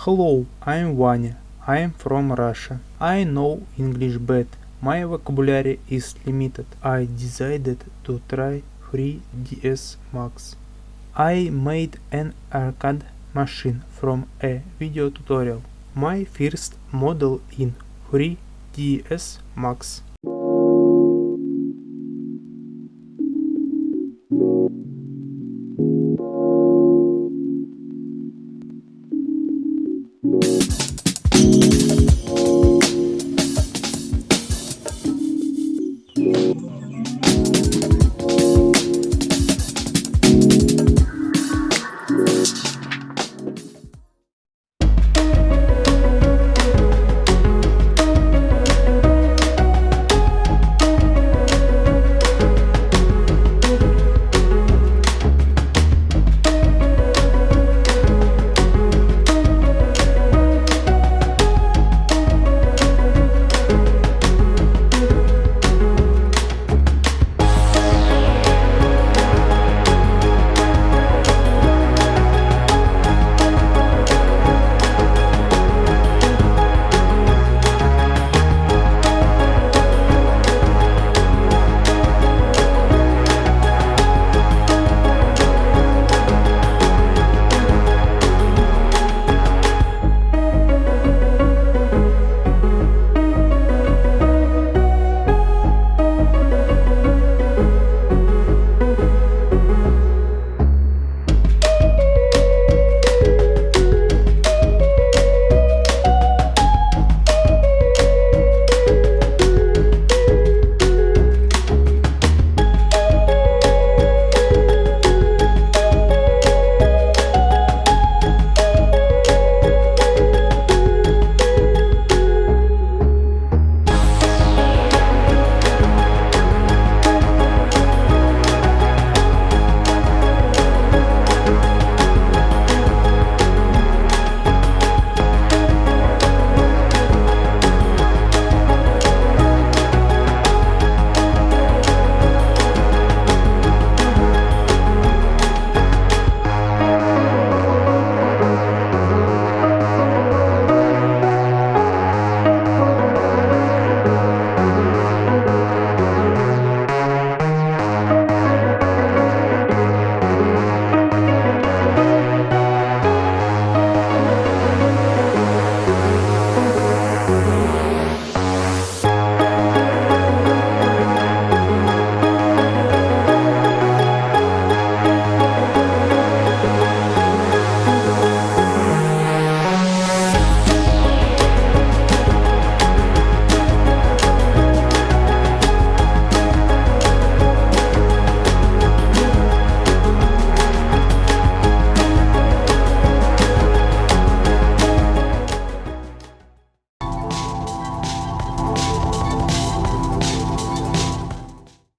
Hello, I'm Vanya. I'm from Russia. I know English bad. My vocabulary is limited. I decided to try 3ds Max. I made an arcade machine from a video tutorial. My first model in 3ds Max.